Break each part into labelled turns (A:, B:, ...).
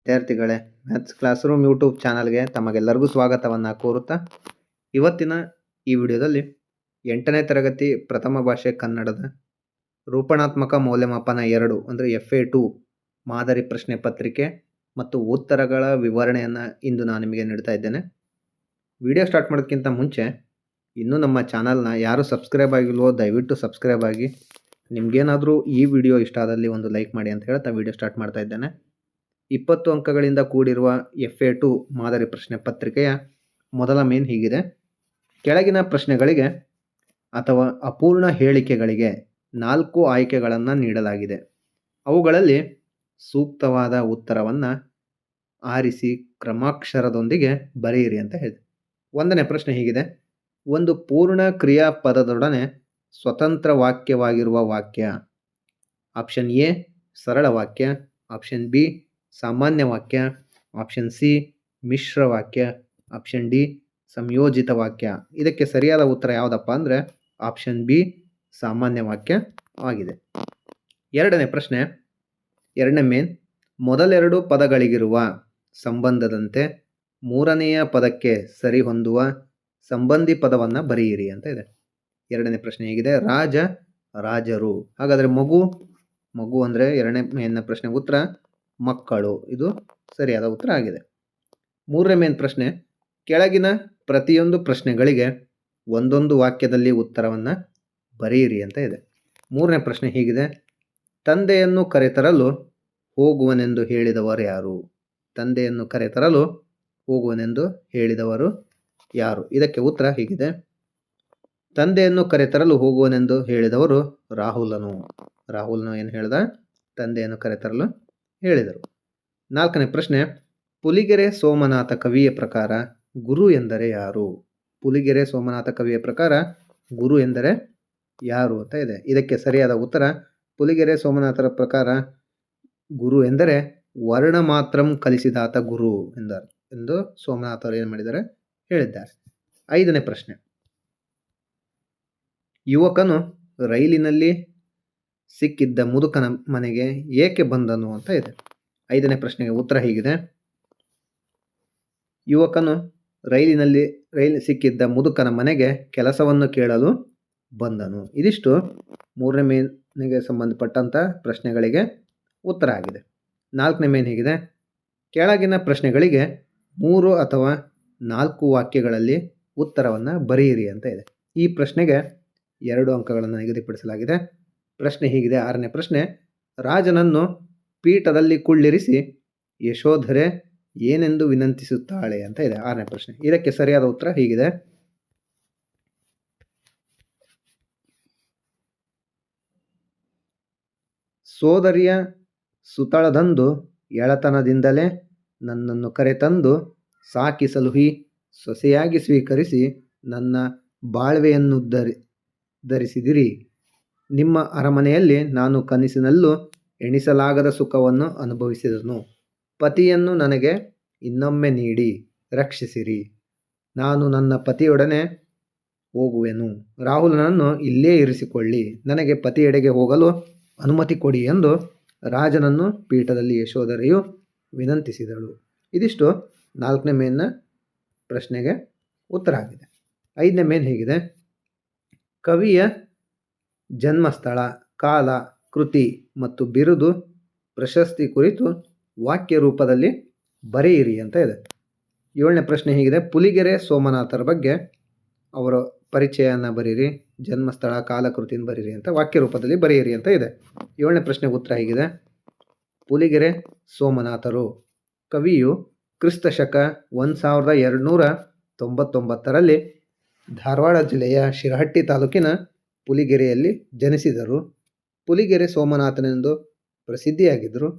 A: ವಿದ್ಯಾರ್ಥಿಗಳೇ, maths class room YouTube ಚಾನಲ್ಗೆ ತಮಗೆಲ್ಲರಿಗೂ ಸ್ವಾಗತವನ್ನು ಕೋರುತ್ತಾ, ಇವತ್ತಿನ ಈ ವಿಡಿಯೋದಲ್ಲಿ 8ನೇ ತರಗತಿ ಪ್ರಥಮ ಭಾಷೆ ಕನ್ನಡದ ರೂಪಣಾತ್ಮಕ ಮೌಲ್ಯಮಾಪನ 2 ಅಂದರೆ FA2 ಮಾದರಿ ಪ್ರಶ್ನೆ ಪತ್ರಿಕೆ ಮತ್ತು ಉತ್ತರಗಳ ವಿವರಣೆಯನ್ನು ಇಂದು ನಾನು ನಿಮಗೆ ನೀಡ್ತಾ ಇದ್ದೇನೆ. ವಿಡಿಯೋ ಸ್ಟಾರ್ಟ್ ಮಾಡೋದಕ್ಕಿಂತ ಮುಂಚೆ ಇನ್ನೂ ನಮ್ಮ ಚಾನಲ್ನ ಯಾರು ಸಬ್ಸ್ಕ್ರೈಬ್ ಆಗಿಲ್ವೋ ದಯವಿಟ್ಟು ಸಬ್ಸ್ಕ್ರೈಬ್ ಆಗಿ, ನಿಮಗೇನಾದರೂ ಈ ವಿಡಿಯೋ ಇಷ್ಟ ಆದಲ್ಲಿ ಒಂದು ಲೈಕ್ ಮಾಡಿ ಅಂತ ಹೇಳ್ತಾ ವಿಡಿಯೋ ಸ್ಟಾರ್ಟ್ ಮಾಡ್ತಾ ಇದ್ದೇನೆ. 20 ಅಂಕಗಳಿಂದ ಕೂಡಿರುವ FA2 ಮಾದರಿ ಪ್ರಶ್ನೆ ಪತ್ರಿಕೆಯ ಮೊದಲ ಮೇನ್ ಹೀಗಿದೆ. ಕೆಳಗಿನ ಪ್ರಶ್ನೆಗಳಿಗೆ ಅಥವಾ ಅಪೂರ್ಣ ಹೇಳಿಕೆಗಳಿಗೆ 4 ಆಯ್ಕೆಗಳನ್ನು ನೀಡಲಾಗಿದೆ. ಅವುಗಳಲ್ಲಿ ಸೂಕ್ತವಾದ ಉತ್ತರವನ್ನು ಆರಿಸಿ ಕ್ರಮಾಕ್ಷರದೊಂದಿಗೆ ಬರೆಯಿರಿ ಅಂತ ಹೇಳಿದೆ. 1ನೇ ಪ್ರಶ್ನೆ ಹೀಗಿದೆ. ಒಂದು ಪೂರ್ಣ ಕ್ರಿಯಾಪದದೊಡನೆ ಸ್ವತಂತ್ರ ವಾಕ್ಯವಾಗಿರುವ ವಾಕ್ಯ. ಆಪ್ಷನ್ ಎ ಸರಳ ವಾಕ್ಯ, ಆಪ್ಷನ್ ಬಿ ಸಾಮಾನ್ಯ ವಾಕ್ಯ, ಆಪ್ಷನ್ ಸಿ ಮಿಶ್ರ ವಾಕ್ಯ, ಆಪ್ಷನ್ ಡಿ ಸಂಯೋಜಿತ ವಾಕ್ಯ. ಇದಕ್ಕೆ ಸರಿಯಾದ ಉತ್ತರ ಯಾವುದಪ್ಪ ಅಂದರೆ ಆಪ್ಷನ್ ಬಿ ಸಾಮಾನ್ಯ ವಾಕ್ಯ ಆಗಿದೆ. 2ನೇ ಪ್ರಶ್ನೆ, 2ನೇ ಮೇನ್, ಮೊದಲೆರಡು ಪದಗಳಿಗಿರುವ ಸಂಬಂಧದಂತೆ 3ನೆಯ ಪದಕ್ಕೆ ಸರಿಹೊಂದುವ ಸಂಬಂಧಿ ಪದವನ್ನು ಬರೆಯಿರಿ ಅಂತ ಇದೆ. 2ನೇ ಪ್ರಶ್ನೆ ಹೀಗಿದೆ. ರಾಜ, ರಾಜರು. ಹಾಗಾದರೆ ಮಗು ಅಂದರೆ 2ನೇ ಮೇನ್ನ ಪ್ರಶ್ನೆ ಉತ್ತರ ಮಕ್ಕಳು. ಇದು ಸರಿಯಾದ ಉತ್ತರ ಆಗಿದೆ. 3ನೇ ಮೇನ್ ಪ್ರಶ್ನೆ, ಕೆಳಗಿನ ಪ್ರತಿಯೊಂದು ಪ್ರಶ್ನೆಗಳಿಗೆ ಒಂದೊಂದು ವಾಕ್ಯದಲ್ಲಿ ಉತ್ತರವನ್ನು ಬರೆಯಿರಿ ಅಂತ ಇದೆ. 3ನೇ ಪ್ರಶ್ನೆ ಹೀಗಿದೆ. ತಂದೆಯನ್ನು ಕರೆತರಲು ಹೋಗುವನೆಂದು ಹೇಳಿದವರು ಯಾರು? ತಂದೆಯನ್ನು ಕರೆತರಲು ಹೋಗುವನೆಂದು ಹೇಳಿದವರು ಯಾರು? ಇದಕ್ಕೆ ಉತ್ತರ ಹೀಗಿದೆ. ತಂದೆಯನ್ನು ಕರೆತರಲು ಹೋಗುವನೆಂದು ಹೇಳಿದವರು ರಾಹುಲನು. ರಾಹುಲನು ಏನು ಹೇಳ್ದ? ತಂದೆಯನ್ನು ಕರೆತರಲು ಹೇಳಿದರು. 4ನೇ ಪ್ರಶ್ನೆ, ಪುಲಿಗೆರೆ ಸೋಮನಾಥ ಕವಿಯ ಪ್ರಕಾರ ಗುರು ಎಂದರೆ ಯಾರು? ಪುಲಿಗೆರೆ ಸೋಮನಾಥ ಕವಿಯ ಪ್ರಕಾರ ಗುರು ಎಂದರೆ ಯಾರು ಅಂತ ಇದೆ. ಇದಕ್ಕೆ ಸರಿಯಾದ ಉತ್ತರ ಪುಲಿಗೆರೆ ಸೋಮನಾಥರ ಪ್ರಕಾರ ಗುರು ಎಂದರೆ ವರ್ಣ ಮಾತ್ರಂ ಕಲಿಸಿದಾತ ಗುರು ಎಂದು ಸೋಮನಾಥರು ಏನು ಮಾಡಿದ್ದಾರೆ ಹೇಳಿದ್ದಾರೆ. 5ನೇ ಪ್ರಶ್ನೆ, ಯುವಕನು ರೈಲಿನಲ್ಲಿ ಸಿಕ್ಕಿದ್ದ ಮುದುಕನ ಮನೆಗೆ ಏಕೆ ಬಂದನು ಅಂತ ಇದೆ. 5ನೇ ಪ್ರಶ್ನೆಗೆ ಉತ್ತರ ಹೀಗಿದೆ. ಯುವಕನು ರೈಲು ಸಿಕ್ಕಿದ್ದ ಮುದುಕನ ಮನೆಗೆ ಕೆಲಸವನ್ನು ಕೇಳಲು ಬಂದನು. ಇದಿಷ್ಟು 3ನೇ ಮೇನ್ಗೆ ಸಂಬಂಧಪಟ್ಟಂಥ ಪ್ರಶ್ನೆಗಳಿಗೆ ಉತ್ತರ ಆಗಿದೆ. 4ನೇ ಮೇನ್ ಹೀಗಿದೆ. ಕೆಳಗಿನ ಪ್ರಶ್ನೆಗಳಿಗೆ 3 ಅಥವಾ 4 ವಾಕ್ಯಗಳಲ್ಲಿ ಉತ್ತರವನ್ನು ಬರೆಯಿರಿ ಅಂತ ಇದೆ. ಈ ಪ್ರಶ್ನೆಗೆ 2 ಅಂಕಗಳನ್ನು ನಿಗದಿಪಡಿಸಲಾಗಿದೆ. ಪ್ರಶ್ನೆ ಹೀಗಿದೆ. 6ನೇ ಪ್ರಶ್ನೆ, ರಾಜನನ್ನು ಪೀಠದಲ್ಲಿ ಕುಳ್ಳಿರಿಸಿ ಯಶೋಧರೆ ಏನೆಂದು ವಿನಂತಿಸುತ್ತಾಳೆ ಅಂತ ಇದೆ. 6ನೇ ಪ್ರಶ್ನೆ. ಇದಕ್ಕೆ ಸರಿಯಾದ ಉತ್ತರ ಹೀಗಿದೆ. ಸೋದರಿಯ ಸುತಳದಂದು ಎಳತನದಿಂದಲೇ ನನ್ನನ್ನು ಕರೆತಂದು ಸಾಕಿ ಸಲುಹಿ ಸೊಸೆಯಾಗಿ ಸ್ವೀಕರಿಸಿ ನನ್ನ ಬಾಳ್ವೆಯನ್ನು ಧರಿಸಿದಿರಿ. ನಿಮ್ಮ ಅರಮನೆಯಲ್ಲಿ ನಾನು ಕನಸಿನಲ್ಲೂ ಎಣಿಸಲಾಗದ ಸುಖವನ್ನು ಅನುಭವಿಸಿದನು. ಪತಿಯನ್ನು ನನಗೆ ಇನ್ನೊಮ್ಮೆ ನೀಡಿ ರಕ್ಷಿಸಿರಿ. ನಾನು ನನ್ನ ಪತಿಯೊಡನೆ ಹೋಗುವೆನು. ರಾಹುಲನನ್ನು ಇಲ್ಲೇ ಇರಿಸಿಕೊಳ್ಳಿ. ನನಗೆ ಪತಿಯೆಡೆಗೆ ಹೋಗಲು ಅನುಮತಿ ಕೊಡಿ ಎಂದು ರಾಜನನ್ನು ಪೀಠದಲ್ಲಿ ಯಶೋಧರೆಯು ವಿನಂತಿಸಿದಳು. ಇದಿಷ್ಟು 4ನೇ ಮೇನ್ನ ಪ್ರಶ್ನೆಗೆ ಉತ್ತರ ಆಗಿದೆ. 5ನೇ ಮೇನ್ ಹೀಗಿದೆ. ಕವಿಯ ಜನ್ಮಸ್ಥಳ, ಕಾಲ, ಕೃತಿ ಮತ್ತು ಬಿರುದು, ಪ್ರಶಸ್ತಿ ಕುರಿತು ವಾಕ್ಯ ರೂಪದಲ್ಲಿ ಬರೆಯಿರಿ ಅಂತ ಇದೆ. 7ನೇ ಪ್ರಶ್ನೆ ಹೀಗಿದೆ. ಪುಲಿಗೆರೆ ಸೋಮನಾಥರ ಬಗ್ಗೆ ಅವರ ಪರಿಚಯನ ಬರೀರಿ, ಜನ್ಮಸ್ಥಳ, ಕಾಲ, ಕೃತಿನ ಬರೀರಿ ಅಂತ ವಾಕ್ಯ ರೂಪದಲ್ಲಿ ಬರೆಯಿರಿ ಅಂತ ಇದೆ. 7ನೇ ಪ್ರಶ್ನೆಗೆ ಉತ್ತರ ಹೀಗಿದೆ. ಪುಲಿಗೆರೆ ಸೋಮನಾಥರು ಕವಿಯು ಕ್ರಿಸ್ತ ಶಕ 1299ರಲ್ಲಿ ಧಾರವಾಡ ಜಿಲ್ಲೆಯ ಶಿರಹಟ್ಟಿ ತಾಲೂಕಿನ ಪುಲಿಗೆರೆಯಲ್ಲಿ ಜನಿಸಿದರು. ಪುಲಿಗೆರೆ ಸೋಮನಾಥನೆಂದು ಪ್ರಸಿದ್ಧಿಯಾಗಿದ್ದರು.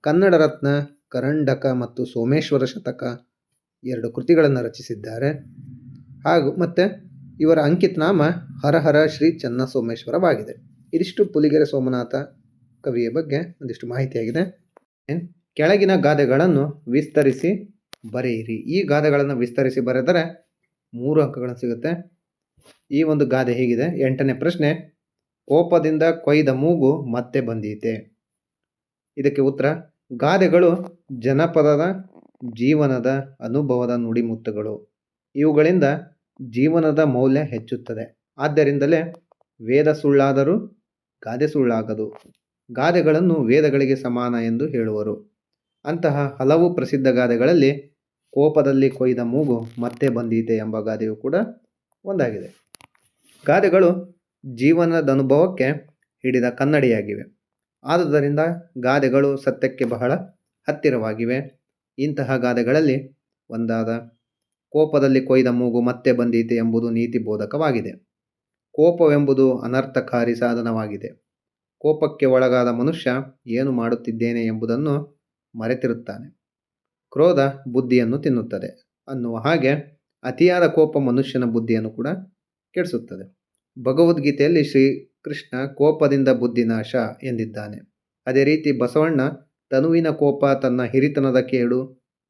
A: ಕನ್ನಡ ರತ್ನ, ಕರಂಡಕ ಮತ್ತು ಸೋಮೇಶ್ವರ ಶತಕ 2 ಕೃತಿಗಳನ್ನು ರಚಿಸಿದ್ದಾರೆ. ಮತ್ತು ಇವರ ಅಂಕಿತ ನಾಮ ಹರಹರ ಶ್ರೀ ಚನ್ನಸೋಮೇಶ್ವರವಾಗಿದೆ. ಇದಿಷ್ಟು ಪುಲಿಗೆರೆ ಸೋಮನಾಥ ಕವಿಯ ಬಗ್ಗೆ ಒಂದಿಷ್ಟು ಮಾಹಿತಿಯಾಗಿದೆ. ಕೆಳಗಿನ ಗಾದೆಗಳನ್ನು ವಿಸ್ತರಿಸಿ ಬರೆಯಿರಿ. ಈ ಗಾದೆಗಳನ್ನು ವಿಸ್ತರಿಸಿ ಬರೆದರೆ 3 ಅಂಕಗಳನ್ನು ಸಿಗುತ್ತೆ. ಈ ಒಂದು ಗಾದೆ ಹೀಗಿದೆ. 8ನೇ ಪ್ರಶ್ನೆ, ಕೋಪದಿಂದ ಕೊಯ್ದ ಮೂಗು ಮತ್ತೆ ಬಂದೀತೆ. ಇದಕ್ಕೆ ಉತ್ತರ, ಗಾದೆಗಳು ಜನಪದದ ಜೀವನದ ಅನುಭವದ ನುಡಿಮುತ್ತುಗಳು. ಇವುಗಳಿಂದ ಜೀವನದ ಮೌಲ್ಯ ಹೆಚ್ಚುತ್ತದೆ. ಆದ್ದರಿಂದಲೇ ವೇದ ಸುಳ್ಳಾದರೂ ಗಾದೆ ಸುಳ್ಳಾಗದು. ಗಾದೆಗಳನ್ನು ವೇದಗಳಿಗೆ ಸಮಾನ ಎಂದು ಹೇಳುವರು. ಅಂತಹ ಹಲವು ಪ್ರಸಿದ್ಧ ಗಾದೆಗಳಲ್ಲಿ ಕೋಪದಲ್ಲಿ ಕೊಯ್ದ ಮೂಗು ಮತ್ತೆ ಬಂದೀತೆ ಎಂಬ ಗಾದೆಯು ಕೂಡ ಒಂದಾಗಿದೆ. ಗಾದೆಗಳು ಜೀವನದ ಅನುಭವಕ್ಕೆ ಹಿಡಿದ ಕನ್ನಡಿಯಾಗಿವೆ. ಆದುದರಿಂದ ಗಾದೆಗಳು ಸತ್ಯಕ್ಕೆ ಬಹಳ ಹತ್ತಿರವಾಗಿವೆ. ಇಂತಹ ಗಾದೆಗಳಲ್ಲಿ ಒಂದಾದ ಕೋಪದಲ್ಲಿ ಕೊಯ್ದ ಮೂಗು ಮತ್ತೆ ಬಂದೀತೆ ಎಂಬುದು ನೀತಿ ಬೋಧಕವಾಗಿದೆ. ಕೋಪವೆಂಬುದು ಅನರ್ಥಕಾರಿ ಸಾಧನವಾಗಿದೆ. ಕೋಪಕ್ಕೆ ಒಳಗಾದ ಮನುಷ್ಯ ಏನು ಮಾಡುತ್ತಿದ್ದೇನೆ ಎಂಬುದನ್ನು ಮರೆತಿರುತ್ತಾನೆ. ಕ್ರೋಧ ಬುದ್ಧಿಯನ್ನು ತಿನ್ನುತ್ತದೆ ಅನ್ನುವ ಹಾಗೆ ಅತಿಯಾದ ಕೋಪ ಮನುಷ್ಯನ ಬುದ್ಧಿಯನ್ನು ಕೂಡ ಕೆಡಿಸುತ್ತದೆ. ಭಗವದ್ಗೀತೆಯಲ್ಲಿ ಶ್ರೀಕೃಷ್ಣ ಕೋಪದಿಂದ ಬುದ್ಧಿನಾಶ ಎಂದಿದ್ದಾನೆ. ಅದೇ ರೀತಿ ಬಸವಣ್ಣ ತನುವಿನ ಕೋಪ ತನ್ನ ಹಿರಿತನದ ಕೇಡು,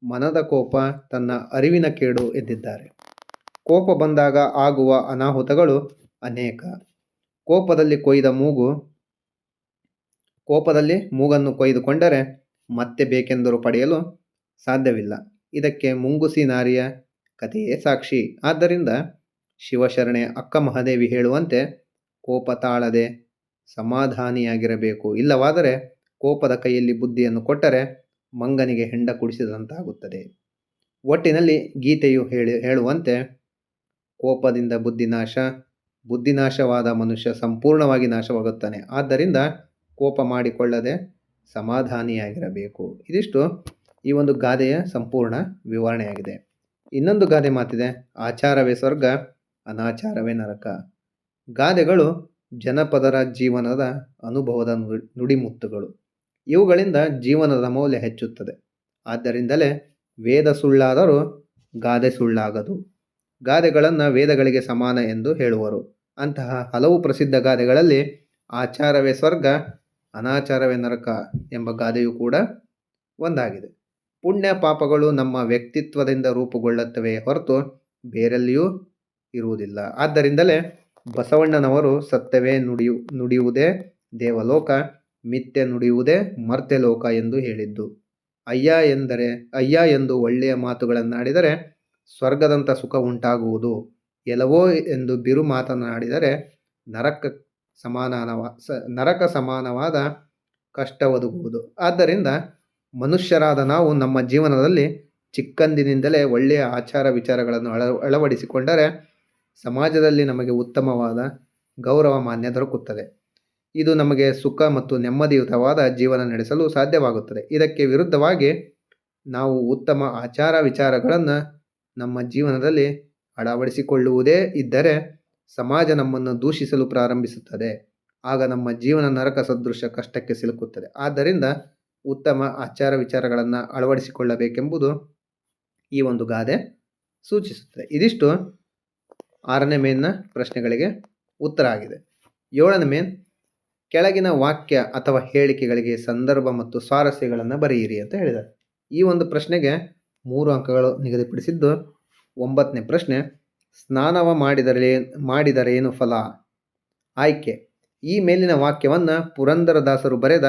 A: ಮನದ ಕೋಪ ತನ್ನ ಅರಿವಿನ ಕೇಡು ಎಂದಿದ್ದಾರೆ. ಕೋಪ ಬಂದಾಗ ಆಗುವ ಅನಾಹುತಗಳು ಅನೇಕ. ಕೋಪದಲ್ಲಿ ಮೂಗನ್ನು ಕೊಯ್ದುಕೊಂಡರೆ ಮತ್ತೆ ಬೇಕೆಂದರೂ ಪಡೆಯಲು ಸಾಧ್ಯವಿಲ್ಲ. ಇದಕ್ಕೆ ಮುಂಗುಸಿ ನಾರಿಯ ಕಥೆಯೇ ಸಾಕ್ಷಿ. ಆದ್ದರಿಂದ ಶಿವಶರಣೆ ಅಕ್ಕ ಮಹಾದೇವಿ ಹೇಳುವಂತೆ ಕೋಪ ತಾಳದೆ ಸಮಾಧಾನಿಯಾಗಿರಬೇಕು. ಇಲ್ಲವಾದರೆ ಕೋಪದ ಕೈಯಲ್ಲಿ ಬುದ್ಧಿಯನ್ನು ಕೊಟ್ಟರೆ ಮಂಗನಿಗೆ ಹೆಂಡ ಕುಡಿಸಿದಂತಾಗುತ್ತದೆ. ಒಟ್ಟಿನಲ್ಲಿ ಗೀತೆಯು ಹೇಳುವಂತೆ ಕೋಪದಿಂದ ಬುದ್ಧಿನಾಶವಾದ ಮನುಷ್ಯ ಸಂಪೂರ್ಣವಾಗಿ ನಾಶವಾಗುತ್ತಾನೆ. ಆದ್ದರಿಂದ ಕೋಪ ಮಾಡಿಕೊಳ್ಳದೆ ಸಮಾಧಾನಿಯಾಗಿರಬೇಕು. ಇದಿಷ್ಟು ಈ ಒಂದು ಗಾದೆಯ ಸಂಪೂರ್ಣ ವಿವರಣೆಯಾಗಿದೆ. ಇನ್ನೊಂದು ಗಾದೆ ಮಾತಿದೆ, ಆಚಾರವೇ ಸ್ವರ್ಗ, ಅನಾಚಾರವೇ ನರಕ. ಗಾದೆಗಳು ಜನಪದರ ಜೀವನದ ಅನುಭವದ ನುಡಿಮುತ್ತುಗಳು. ಇವುಗಳಿಂದ ಜೀವನದ ಮೌಲ್ಯ ಹೆಚ್ಚುತ್ತದೆ. ಆದ್ದರಿಂದಲೇ ವೇದ ಸುಳ್ಳಾದರೂ ಗಾದೆ ಸುಳ್ಳಾಗದು. ಗಾದೆಗಳನ್ನು ವೇದಗಳಿಗೆ ಸಮಾನ ಎಂದು ಹೇಳುವರು. ಅಂತಹ ಹಲವು ಪ್ರಸಿದ್ಧ ಗಾದೆಗಳಲ್ಲಿ ಆಚಾರವೇ ಸ್ವರ್ಗ, ಅನಾಚಾರವೇ ನರಕ ಎಂಬ ಗಾದೆಯೂ ಕೂಡ ಒಂದಾಗಿದೆ. ಪುಣ್ಯ ಪಾಪಗಳು ನಮ್ಮ ವ್ಯಕ್ತಿತ್ವದಿಂದ ರೂಪುಗೊಳ್ಳುತ್ತವೆ ಹೊರತು ಬೇರೆಲ್ಲಿಯೂ ಇರುವುದಿಲ್ಲ. ಆದ್ದರಿಂದಲೇ ಬಸವಣ್ಣನವರು ಸತ್ಯವೇ ನುಡಿಯುವುದೇ ದೇವಲೋಕ, ಮಿಥ್ಯೆ ನುಡಿಯುವುದೇ ಮರ್ತ್ಯಲೋಕ ಎಂದು ಹೇಳಿದ್ದು. ಅಯ್ಯ ಎಂದು ಒಳ್ಳೆಯ ಮಾತುಗಳನ್ನಾಡಿದರೆ ಸ್ವರ್ಗದಂಥ ಸುಖ ಉಂಟಾಗುವುದು. ಎಲವೋ ಎಂದು ಬಿರು ಮಾತನಾಡಿದರೆ ನರಕ ಸಮಾನವಾದ ಕಷ್ಟ ಒದಗುವುದು. ಆದ್ದರಿಂದ ಮನುಷ್ಯರಾದ ನಾವು ನಮ್ಮ ಜೀವನದಲ್ಲಿ ಚಿಕ್ಕಂದಿನಿಂದಲೇ ಒಳ್ಳೆಯ ಆಚಾರ ವಿಚಾರಗಳನ್ನು ಅಳವಡಿಸಿಕೊಂಡರೆ ಸಮಾಜದಲ್ಲಿ ನಮಗೆ ಉತ್ತಮವಾದ ಗೌರವ ಮಾನ್ಯ ದೊರಕುತ್ತದೆ. ಇದು ನಮಗೆ ಸುಖ ಮತ್ತು ನೆಮ್ಮದಿಯುತವಾದ ಜೀವನ ನಡೆಸಲು ಸಾಧ್ಯವಾಗುತ್ತದೆ. ಇದಕ್ಕೆ ವಿರುದ್ಧವಾಗಿ ನಾವು ಉತ್ತಮ ಆಚಾರ ವಿಚಾರಗಳನ್ನು ನಮ್ಮ ಜೀವನದಲ್ಲಿ ಅಳವಡಿಸಿಕೊಳ್ಳುವುದೇ ಇದ್ದರೆ ಸಮಾಜ ನಮ್ಮನ್ನು ದೂಷಿಸಲು ಪ್ರಾರಂಭಿಸುತ್ತದೆ. ಆಗ ನಮ್ಮ ಜೀವನ ನರಕ ಸದೃಶ ಕಷ್ಟಕ್ಕೆ ಸಿಲುಕುತ್ತದೆ. ಆದ್ದರಿಂದ ಉತ್ತಮ ಆಚಾರ ವಿಚಾರಗಳನ್ನು ಅಳವಡಿಸಿಕೊಳ್ಳಬೇಕೆಂಬುದು ಈ ಒಂದು ಗಾದೆ ಸೂಚಿಸುತ್ತದೆ. ಇದಿಷ್ಟು 6ನೇ ಮೇನ್ನ ಪ್ರಶ್ನೆಗಳಿಗೆ ಉತ್ತರ ಆಗಿದೆ. 7ನೇ ಮೇನ್, ಕೆಳಗಿನ ವಾಕ್ಯ ಅಥವಾ ಹೇಳಿಕೆಗಳಿಗೆ ಸಂದರ್ಭ ಮತ್ತು ಸ್ವಾರಸ್ಯಗಳನ್ನು ಬರೆಯಿರಿ ಅಂತ ಹೇಳಿದ್ದಾರೆ. ಈ ಒಂದು ಪ್ರಶ್ನೆಗೆ 3 ಅಂಕಗಳು ನಿಗದಿಪಡಿಸಿದ್ದು. 9ನೇ ಪ್ರಶ್ನೆ, ಸ್ನಾನವ ಮಾಡಿದರೇನು ಫಲ? ಆಯ್ಕೆ, ಈ ಮೇಲಿನ ವಾಕ್ಯವನ್ನು ಪುರಂದರದಾಸರು ಬರೆದ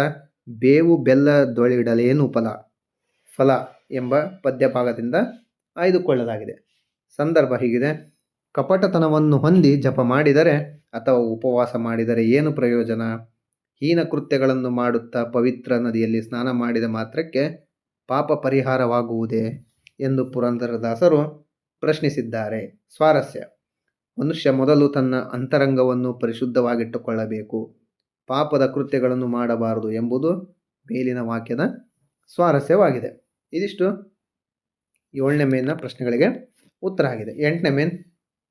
A: ಬೇವು ಬೆಲ್ಲದೊಳಿಡಲೇನು ಫಲ ಎಂಬ ಪದ್ಯಭಾಗದಿಂದ ಆಯ್ದುಕೊಳ್ಳಲಾಗಿದೆ. ಸಂದರ್ಭ ಹೀಗಿದೆ: ಕಪಟತನವನ್ನು ಹೊಂದಿ ಜಪ ಮಾಡಿದರೆ ಅಥವಾ ಉಪವಾಸ ಮಾಡಿದರೆ ಏನು ಪ್ರಯೋಜನ? ಹೀನ ಕೃತ್ಯಗಳನ್ನು ಮಾಡುತ್ತಾ ಪವಿತ್ರ ನದಿಯಲ್ಲಿ ಸ್ನಾನ ಮಾಡಿದ ಮಾತ್ರಕ್ಕೆ ಪಾಪ ಪರಿಹಾರವಾಗುವುದೇ ಎಂದು ಪುರಂದರದಾಸರು ಪ್ರಶ್ನಿಸಿದ್ದಾರೆ. ಸ್ವಾರಸ್ಯ: ಮನುಷ್ಯ ಮೊದಲು ತನ್ನ ಅಂತರಂಗವನ್ನು ಪರಿಶುದ್ಧವಾಗಿಟ್ಟುಕೊಳ್ಳಬೇಕು, ಪಾಪದ ಕೃತ್ಯಗಳನ್ನು ಮಾಡಬಾರದು ಎಂಬುದು ಮೇಲಿನ ವಾಕ್ಯದ ಸ್ವಾರಸ್ಯವಾಗಿದೆ. ಇದಿಷ್ಟು 7ನೇ ಮೇನ್ನ ಪ್ರಶ್ನೆಗಳಿಗೆ ಉತ್ತರ ಆಗಿದೆ. 8ನೇ ಮೇನ್,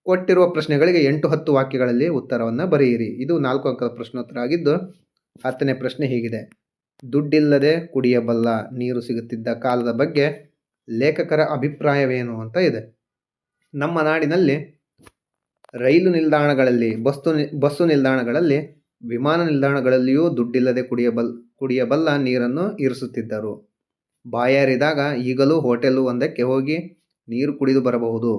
A: ಕೊಟ್ಟಿರುವ ಪ್ರಶ್ನೆಗಳಿಗೆ 8-10 ವಾಕ್ಯಗಳಲ್ಲಿ ಉತ್ತರವನ್ನು ಬರೆಯಿರಿ. ಇದು 4 ಅಂಕದ ಪ್ರಶ್ನೋತ್ತರ ಆಗಿದ್ದು. 10ನೇ ಪ್ರಶ್ನೆ ಹೀಗಿದೆ: ದುಡ್ಡಿಲ್ಲದೆ ಕುಡಿಯಬಲ್ಲ ನೀರು ಸಿಗುತ್ತಿದ್ದ ಕಾಲದ ಬಗ್ಗೆ ಲೇಖಕರ ಅಭಿಪ್ರಾಯವೇನು ಅಂತ ಇದೆ. ನಮ್ಮ ನಾಡಿನಲ್ಲಿ ರೈಲು ನಿಲ್ದಾಣಗಳಲ್ಲಿ, ಬಸ್ಸು ನಿಲ್ದಾಣಗಳಲ್ಲಿ, ವಿಮಾನ ನಿಲ್ದಾಣಗಳಲ್ಲಿಯೂ ದುಡ್ಡಿಲ್ಲದೆ ಕುಡಿಯಬಲ್ಲ ನೀರನ್ನು ಇರಿಸುತ್ತಿದ್ದರು. ಬಾಯಾರಿದಾಗ ಈಗಲೂ ಹೋಟೆಲು ಒಂದಕ್ಕೆ ಹೋಗಿ ನೀರು ಕುಡಿದು ಬರಬಹುದು.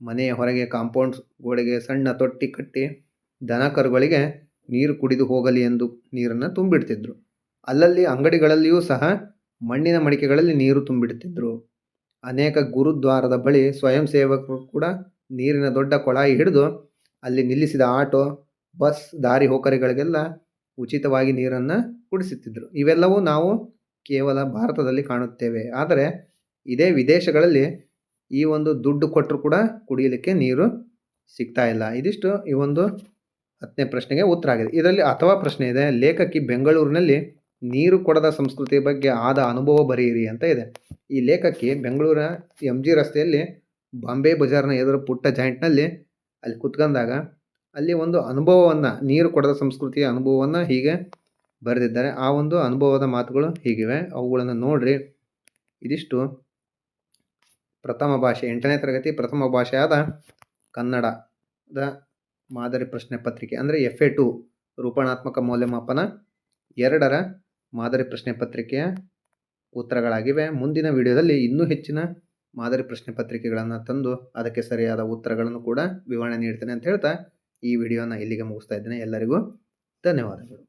A: ಮನೆಯ ಹೊರಗೆ ಕಾಂಪೌಂಡ್ ಗೋಡೆಗೆ ಸಣ್ಣ ತೊಟ್ಟಿ ಕಟ್ಟಿ ದನ ಕರುಗಳಿಗೆ ನೀರು ಕುಡಿದು ಹೋಗಲಿ ಎಂದು ನೀರನ್ನು ತುಂಬಿಡ್ತಿದ್ರು. ಅಲ್ಲಲ್ಲಿ ಅಂಗಡಿಗಳಲ್ಲಿಯೂ ಸಹ ಮಣ್ಣಿನ ಮಡಿಕೆಗಳಲ್ಲಿ ನೀರು ತುಂಬಿಡುತ್ತಿದ್ದರು. ಅನೇಕ ಗುರುದ್ವಾರದ ಬಳಿ ಸ್ವಯಂ ಸೇವಕರು ಕೂಡ ನೀರಿನ ದೊಡ್ಡ ಕೊಳಾಯಿ ಹಿಡಿದು ಅಲ್ಲಿ ನಿಲ್ಲಿಸಿದ ಆಟೋ, ಬಸ್, ದಾರಿ ಹೋಕರಿಗಳಿಗೆಲ್ಲ ಉಚಿತವಾಗಿ ನೀರನ್ನು ಕುಡಿಸುತ್ತಿದ್ದರು. ಇವೆಲ್ಲವೂ ನಾವು ಕೇವಲ ಭಾರತದಲ್ಲಿ ಕಾಣುತ್ತೇವೆ. ಆದರೆ ಇದೇ ವಿದೇಶಗಳಲ್ಲಿ ಈ ಒಂದು ದುಡ್ಡು ಕೊಟ್ಟರು ಕೂಡ ಕುಡಿಯಲಿಕ್ಕೆ ನೀರು ಸಿಗ್ತಾ ಇಲ್ಲ. ಇದಿಷ್ಟು ಈ ಒಂದು 10ನೇ ಪ್ರಶ್ನೆಗೆ ಉತ್ತರ ಆಗಿದೆ. ಇದರಲ್ಲಿ ಅಥವಾ ಪ್ರಶ್ನೆ ಇದೆ, ಲೇಖಕಿ ಬೆಂಗಳೂರಿನಲ್ಲಿ ನೀರು ಕೊಡದ ಸಂಸ್ಕೃತಿಯ ಬಗ್ಗೆ ಆದ ಅನುಭವ ಬರೆಯಿರಿ ಅಂತ ಇದೆ. ಈ ಲೇಖಕಿ ಬೆಂಗಳೂರಿನ MG ರಸ್ತೆಯಲ್ಲಿ ಬಾಂಬೆ ಬಜಾರ್ನ ಎದುರು ಪುಟ್ಟ ಜಾಯಿಂಟ್ನಲ್ಲಿ ಅಲ್ಲಿ ಕುತ್ಕೊಂಡಾಗ ಅಲ್ಲಿ ಒಂದು ಅನುಭವವನ್ನು, ನೀರು ಕೊಡದ ಸಂಸ್ಕೃತಿಯ ಅನುಭವವನ್ನು ಹೀಗೆ ಬರೆದಿದ್ದಾರೆ. ಆ ಒಂದು ಅನುಭವದ ಮಾತುಗಳು ಹೀಗಿವೆ, ಅವುಗಳನ್ನು ನೋಡ್ರಿ. ಇದಿಷ್ಟು ಪ್ರಥಮ ಭಾಷೆ 8ನೇ ತರಗತಿ ಪ್ರಥಮ ಭಾಷೆಯಾದ ಕನ್ನಡದ ಮಾದರಿ ಪ್ರಶ್ನೆ ಪತ್ರಿಕೆ ಅಂದರೆ FA2 ರೂಪಣಾತ್ಮಕ ಮೌಲ್ಯಮಾಪನ 2ರ ಮಾದರಿ ಪ್ರಶ್ನೆ ಪತ್ರಿಕೆಯ ಉತ್ತರಗಳಾಗಿವೆ. ಮುಂದಿನ ವಿಡಿಯೋದಲ್ಲಿ ಇನ್ನೂ ಹೆಚ್ಚಿನ ಮಾದರಿ ಪ್ರಶ್ನೆ ಪತ್ರಿಕೆಗಳನ್ನು ತಂದು ಅದಕ್ಕೆ ಸರಿಯಾದ ಉತ್ತರಗಳನ್ನು ಕೂಡ ವಿವರಣೆ ನೀಡ್ತೇನೆ ಅಂತ ಹೇಳ್ತಾ ಈ ವಿಡಿಯೋನ ಇಲ್ಲಿಗೆ ಮುಗಿಸ್ತಾ ಇದ್ದೇನೆ. ಎಲ್ಲರಿಗೂ ಧನ್ಯವಾದಗಳು.